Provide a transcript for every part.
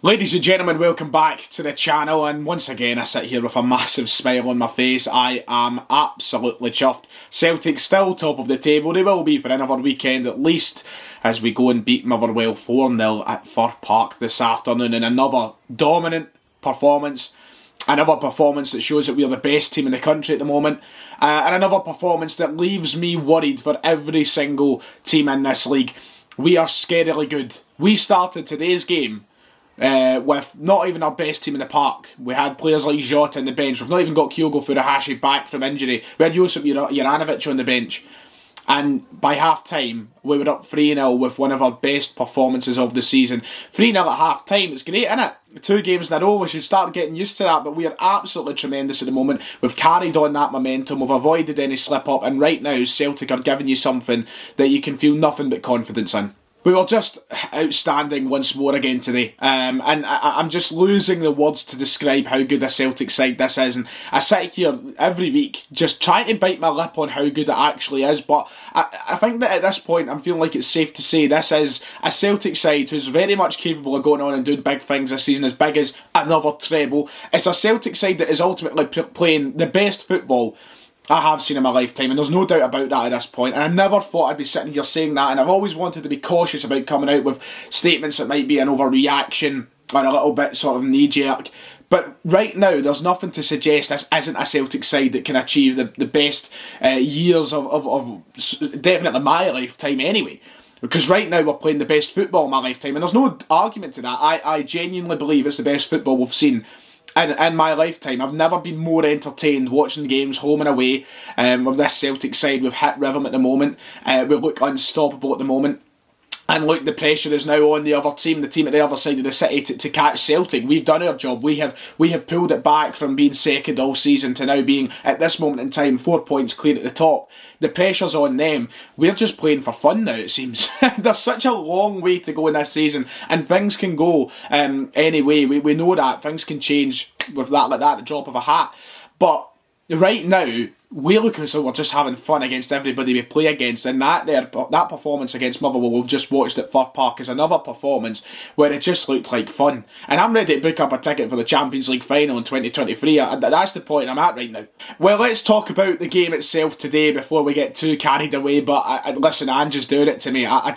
Ladies and gentlemen, welcome back to the channel, and once again I sit here with a massive smile on my face. I am absolutely chuffed. Celtic still top of the table. They will be for another weekend at least, as we go and beat Motherwell 4-0 at Fir Park this afternoon in another dominant performance. Another performance that shows that we are the best team in the country at the moment. And another performance that leaves me worried for every single team in this league. We are scarily good. We started today's game with not even our best team in the park. We had players like Jota on the bench. We've not even got Kyogo Furuhashi back from injury. We had Josip Juranovic on the bench. And by half-time, we were up 3-0 with one of our best performances of the season. 3-0 at half-time, it's great, isn't it? 2 games in a row, we should start getting used to that, but we are absolutely tremendous at the moment. We've carried on that momentum, we've avoided any slip-up, and right now, Celtic are giving you something that you can feel nothing but confidence in. We were just outstanding once more again today, and I'm just losing the words to describe how good a Celtic side this is. And I sit here every week just trying to bite my lip on how good it actually is, but I think that at this point I'm feeling like it's safe to say this is a Celtic side who's very much capable of going on and doing big things this season, as big as another treble. It's a Celtic side that is ultimately playing the best football I have seen in my lifetime, and there's no doubt about that at this point. And I never thought I'd be sitting here saying that, and I've always wanted to be cautious about coming out with statements that might be an overreaction or a little bit sort of knee-jerk. But right now, there's nothing to suggest this isn't a Celtic side that can achieve the best years of definitely my lifetime anyway. Because right now we're playing the best football in my lifetime, and there's no argument to that. I genuinely believe it's the best football we've seen in my lifetime. I've never been more entertained watching games home and away with this Celtic side. We've hit rhythm at the moment. We look unstoppable at the moment. And look, the pressure is now on the other team, the team at the other side of the city, to catch Celtic. We've done our job. We have pulled it back from being second all season to now being, at this moment in time, 4 points clear at the top. The pressure's on them. We're just playing for fun now, it seems. There's such a long way to go in this season, and things can go any way. We know that. Things can change with that, like that, the drop of a hat. But right now, we look as though we're just having fun against everybody we play against, and that performance against Motherwell we've just watched at Fir Park is another performance where it just looked like fun. And I'm ready to book up a ticket for the Champions League final in 2023. That's the point I'm at right now. Well, let's talk about the game itself today before we get too carried away. But listen, Ange's doing it to me. I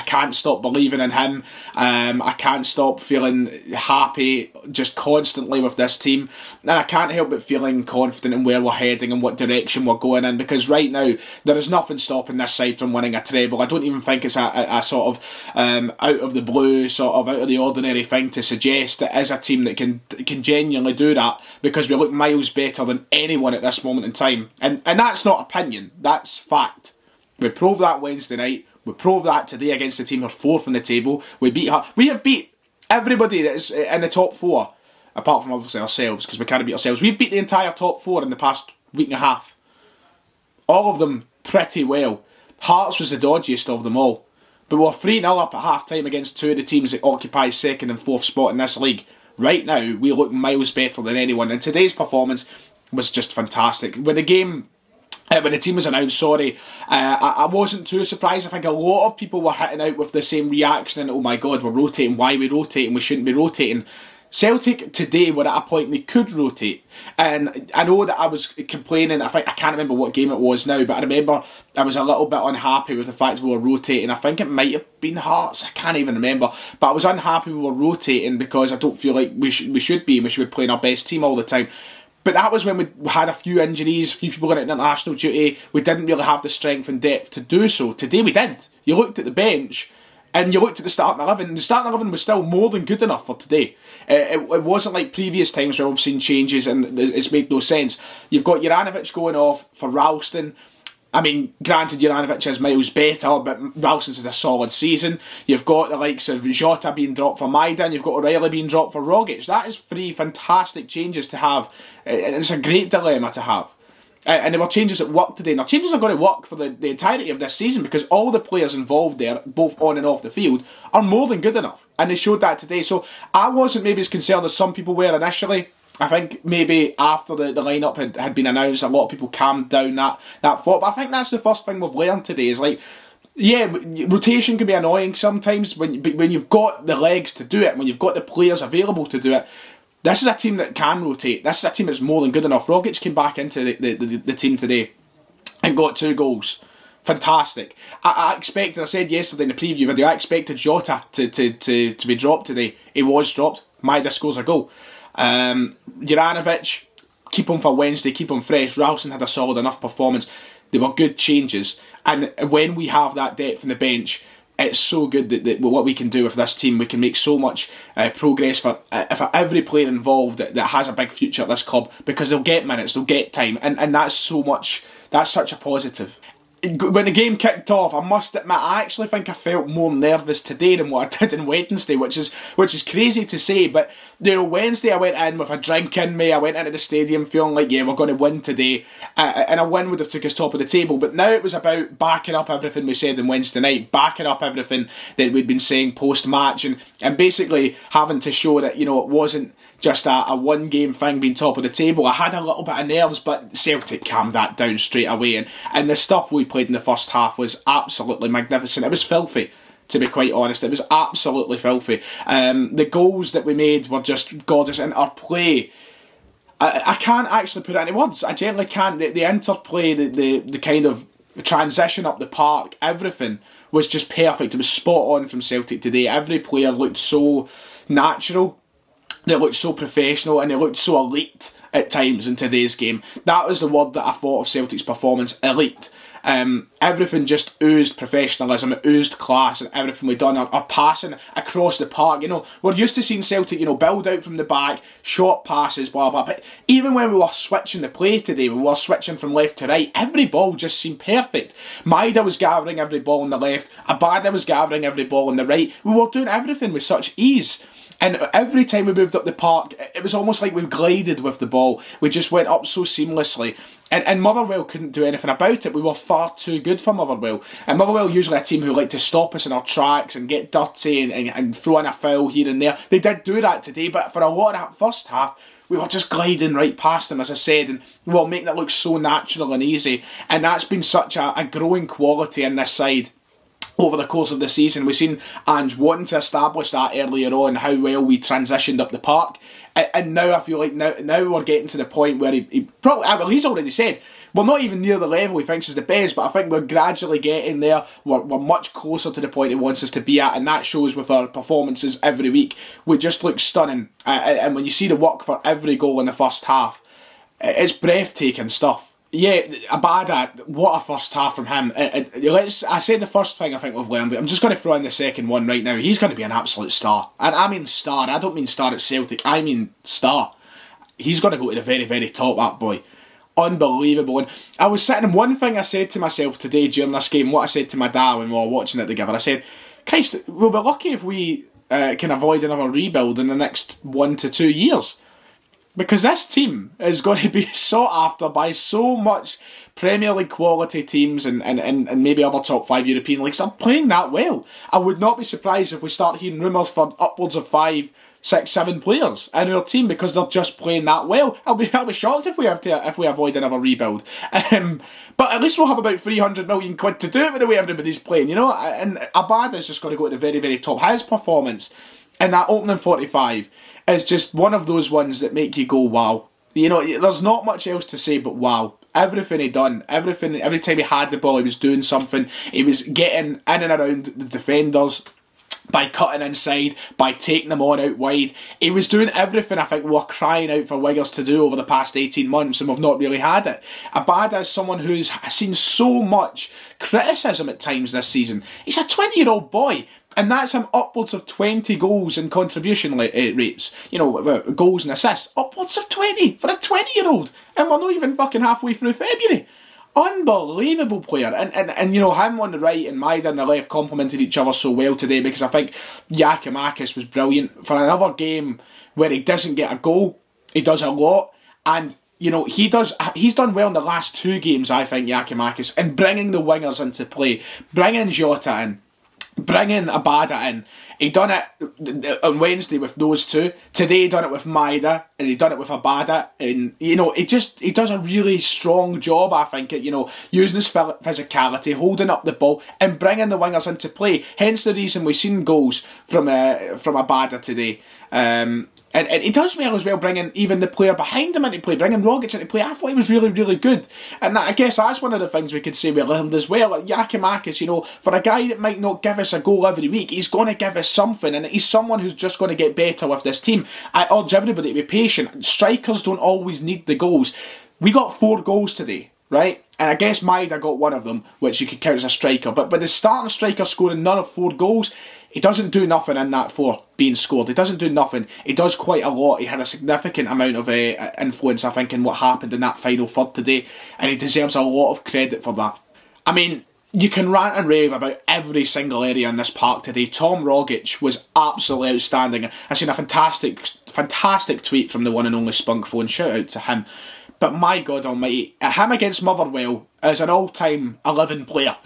can't stop believing in him. I can't stop feeling happy just constantly with this team, and I can't help but feeling confident in where we're heading and what direction we're going in, because right now there is nothing stopping this side from winning a treble. I don't even think it's a sort of out of the blue, sort of out of the ordinary thing to suggest it is a team that can genuinely do that, because we look miles better than anyone at this moment in time, and that's not opinion, that's fact. We proved that Wednesday night. We proved that today against the team who are fourth in the table. We have beat everybody that is in the top 4, apart from obviously ourselves, because we can't beat ourselves. We've beat the entire top 4 in the past week and a half. All of them pretty well. Hearts was the dodgiest of them all. But we're 3-0 up at half-time against 2 of the teams that occupy second and fourth spot in this league. Right now, we look miles better than anyone, and today's performance was just fantastic. When the team was announced, I wasn't too surprised. I think a lot of people were hitting out with the same reaction, and oh my god, we're rotating, why are we rotating, we shouldn't be rotating. Celtic today were at a point they could rotate, and I know that I was complaining. I can't remember what game it was now, but I remember I was a little bit unhappy with the fact we were rotating. I think it might have been Hearts, I can't even remember, but I was unhappy we were rotating because I don't feel like we should be playing our best team all the time. But that was when we had a few injuries, a few people going into international duty. We didn't really have the strength and depth to do so. Today we did. You looked at the bench and you looked at the starting 11. The starting 11 was still more than good enough for today. It wasn't like previous times where we've seen changes and it's made no sense. You've got Juranovic going off for Ralston. I mean, granted, Juranovic is miles better, but Ralston's had a solid season. You've got the likes of Jota being dropped for Maida, you've got O'Reilly being dropped for Rogic. That is 3 fantastic changes to have. It's a great dilemma to have. And there were changes that worked today. Now, changes are going to work for the entirety of this season, because all the players involved there, both on and off the field, are more than good enough. And they showed that today. So I wasn't maybe as concerned as some people were initially. I think maybe after the lineup had been announced, a lot of people calmed down that thought. But I think that's the first thing we've learned today, is like, Yeah, rotation can be annoying sometimes when you've got the legs to do it, when you've got the players available to do it. This is a team that can rotate. This is a team that's more than good enough. Rogic came back into the team today and got 2 goals. Fantastic. I expected, I said yesterday in the preview video, I expected Jota to be dropped today. He was dropped. Maida scores a goal. Juranovic, keep him for Wednesday, keep him fresh. Ralston had a solid enough performance. They were good changes. And when we have that depth in the bench, it's so good that what we can do with this team. We can make so much progress for every player involved that has a big future at this club, because they'll get minutes, they'll get time, and that's such a positive. When the game kicked off, I must admit, I actually think I felt more nervous today than what I did on Wednesday, which is crazy to say. But Wednesday I went in with a drink in me. I went into the stadium feeling like, yeah, we're going to win today, and a win would have took us top of the table. But now it was about backing up everything we said on Wednesday night, backing up everything that we'd been saying post match, and basically having to show that it wasn't just a one game thing being top of the table. I had a little bit of nerves, but Celtic calmed that down straight away, and the stuff we played in the first half was absolutely magnificent. It was filthy, to be quite honest. It was absolutely filthy. The goals that we made were just gorgeous, and our play, I can't actually put it into words. I generally can't. The interplay, the kind of transition up the park, everything was just perfect. It was spot on from Celtic today. Every player looked so natural. They looked so professional, and they looked so elite at times in today's game. That was the word that I thought of Celtic's performance, elite. Everything just oozed professionalism, it oozed class, and everything we've done, our passing across the park. We're used to seeing Celtic, build out from the back, short passes, blah, blah. But even when we were switching the play today, we were switching from left to right, every ball just seemed perfect. Maida was gathering every ball on the left, Abada was gathering every ball on the right. We were doing everything with such ease. And every time we moved up the park, it was almost like we glided with the ball. We just went up so seamlessly. And Motherwell couldn't do anything about it. We were far too good for Motherwell. And Motherwell usually a team who like to stop us in our tracks and get dirty and throw in a foul here and there. They did do that today, but for a lot of that first half, we were just gliding right past them, as I said, and we were making it look so natural and easy. And that's been such a growing quality in this side over the course of the season. We've seen Ange wanting to establish that earlier on, how well we transitioned up the park, and now I feel like now we're getting to the point where he probably, well, he's already said we're not even near the level he thinks is the best, but I think we're gradually getting there. We're much closer to the point he wants us to be at, and that shows with our performances every week. We just look stunning, and when you see the work for every goal in the first half, it's breathtaking stuff. Yeah, Abada, what a first half from him. I said the first thing I think we've learned. I'm just going to throw in the second one right now. He's going to be an absolute star. And I mean star. I don't mean star at Celtic. I mean star. He's going to go to the very, very top, that boy. Unbelievable. And I was sitting, and one thing I said to myself today during this game, what I said to my dad when we were watching it together, I said, Christ, we'll be lucky if we can avoid another rebuild in the next 1 to 2 years. Because this team is going to be sought after by so much Premier League quality teams and maybe other top 5 European leagues. They're playing that well. I would not be surprised if we start hearing rumours for upwards of 5, 6, 7 players in our team because they're just playing that well. I'll be shocked if we avoid another rebuild. But at least we'll have about 300 million quid to do it with the way everybody's playing, And Abada's just going to go to the very, very top. His performance in that opening 45 is just one of those ones that make you go, wow. There's not much else to say but wow. Everything he done, every time he had the ball, he was doing something. He was getting in and around the defenders by cutting inside, by taking them on out wide. He was doing everything I think we were crying out for wingers to do over the past 18 months, and we've not really had it. Abada is someone who's seen so much criticism at times this season. He's a 20-year-old boy, and that's him upwards of 20 goals and contribution rates. Goals and assists. Upwards of 20 for a 20-year-old. And we're not even fucking halfway through February. Unbelievable player. And him on the right and Maida on the left complemented each other so well today, because I think Giakoumakis was brilliant. For another game where he doesn't get a goal, he does a lot. And he's done well in the last 2 games, I think, Giakoumakis, and bringing the wingers into play, bringing Jota in. bringing Abada in. He done it on Wednesday with those two. Today he done it with Maida, and he done it with Abada. And he does a really strong job, I think, at using his physicality, holding up the ball, and bringing the wingers into play. Hence the reason we've seen goals from Abada today. And he does well as well, bringing even the player behind him into play, bringing Rogic into play. I thought he was really, really good. And I guess that's one of the things we could say we learned as well. Like Yakimakis, for a guy that might not give us a goal every week, he's going to give us something. And he's someone who's just going to get better with this team. I urge everybody to be patient. Strikers don't always need the goals. We got 4 goals today, right? And I guess Maida got one of them, which you could count as a striker. But the starting striker scoring none of 4 goals, he doesn't do nothing in that 4 being scored. He doesn't do nothing. He does quite a lot. He had a significant amount of influence, I think, in what happened in that final third today. And he deserves a lot of credit for that. I mean, you can rant and rave about every single area in this park today. Tom Rogic was absolutely outstanding. I seen a fantastic tweet from the one and only Spunk Phone. Shout out to him. But my God almighty, him against Motherwell as an all-time 11 player.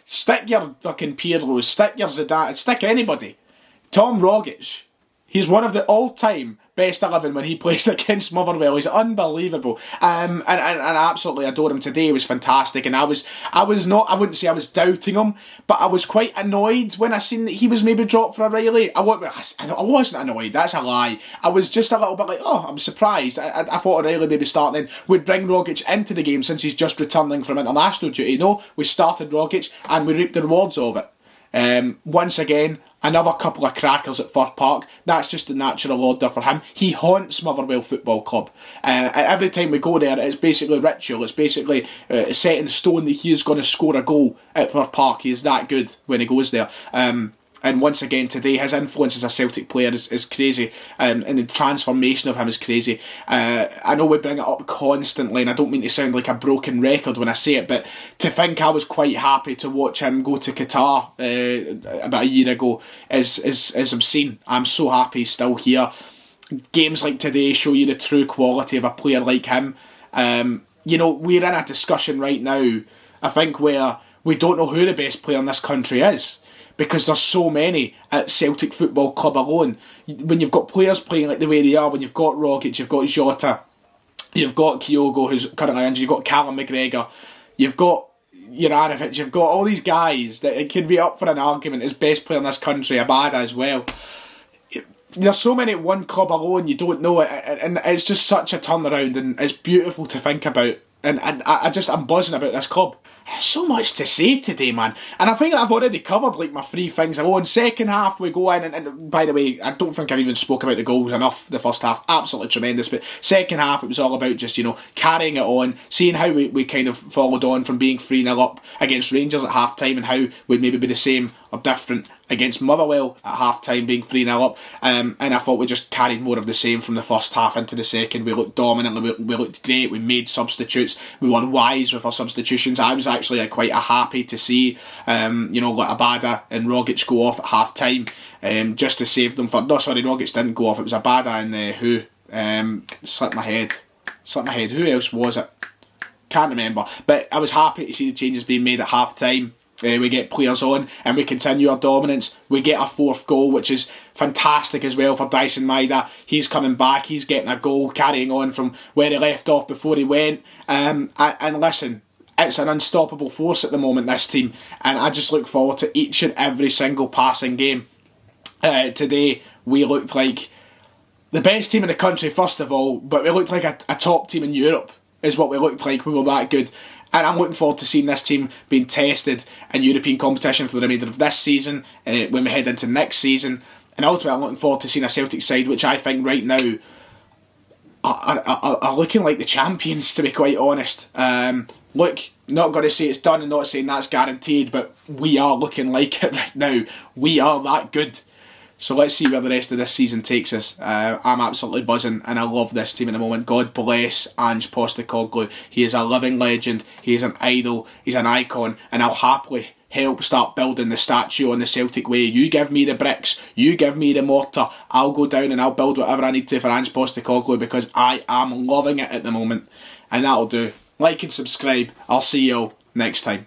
Stick your fucking Pirlo, stick your Zidane, stick anybody. Tom Rogic, he's one of the all-time best 11 when he plays against Motherwell. He's unbelievable. And I absolutely adore him today. He was fantastic. And I wouldn't say I was doubting him, but I was quite annoyed when I seen that he was maybe dropped for O'Reilly. I wasn't annoyed, that's a lie. I was just a little bit like, I'm surprised. I thought O'Reilly maybe starting in would bring Rogic into the game since he's just returning from international duty. No, we started Rogic and we reaped the rewards of it. Once again, another couple of crackers at Fir Park. That's just the natural order for him. He haunts Motherwell Football Club. And every time we go there, it's basically ritual. It's basically set in stone that he is going to score a goal at Fir Park. He is that good when he goes there. And once again today, his influence as a Celtic player is crazy, and the transformation of him is crazy. I know we bring it up constantly, and I don't mean to sound like a broken record when I say it, but to think I was quite happy to watch him go to Qatar about a year ago is obscene. I'm so happy he's still here. Games like today show you the true quality of a player like him. We're in a discussion right now, I think, where we don't know who the best player in this country is, because there's so many at Celtic Football Club alone. When you've got players playing like the way they are, when you've got Rogic, you've got Jota, you've got Kyogo, who's currently injured, you've got Callum McGregor, you've got Juranovic, you've got all these guys that could be up for an argument as best player in this country, Abada as well. There's so many at one club alone, you don't know it, and it's just such a turnaround, and it's beautiful to think about. And I'm buzzing about this club. There's so much to say today, man. And I think I've already covered like my 3 things. In second half we go in, and by the way, I don't think I've even spoke about the goals enough. The first half, absolutely tremendous. But second half, it was all about just, carrying it on, seeing how we kind of followed on from being 3-0 up against Rangers at half time, and how we'd maybe be the same or different against Motherwell at half time, being 3-0 up. And I thought we just carried more of the same from the first half into the second. We looked dominant, we looked great, we made substitutes, we were wise with our substitutions. I was actually quite happy to see let Abada and Rogic go off at half time, just to save them for... No, sorry, Rogic didn't go off, it was Abada and slipped my head. Who else was it? Can't remember. But I was happy to see the changes being made at half time. We get players on and we continue our dominance. We get a 4th goal, which is fantastic as well for Dyson Maida. He's coming back, he's getting a goal, carrying on from where he left off before he went. And listen, it's an unstoppable force at the moment, this team, and I just look forward to each and every single passing game. Today we looked like the best team in the country, first of all, but we looked like a top team in Europe is what we looked like. We were that good. And I'm looking forward to seeing this team being tested in European competition for the remainder of this season, when we head into next season. And ultimately, I'm looking forward to seeing a Celtic side which I think right now are looking like the champions, to be quite honest. Look, not going to say it's done and not saying that's guaranteed, but we are looking like it right now. We are that good. So let's see where the rest of this season takes us. I'm absolutely buzzing and I love this team at the moment. God bless Ange Postecoglou. He is a living legend. He is an idol. He's an icon. And I'll happily help start building the statue on the Celtic way. You give me the bricks. You give me the mortar. I'll go down and I'll build whatever I need to for Ange Postecoglou, because I am loving it at the moment. And that'll do. Like and subscribe. I'll see you all next time.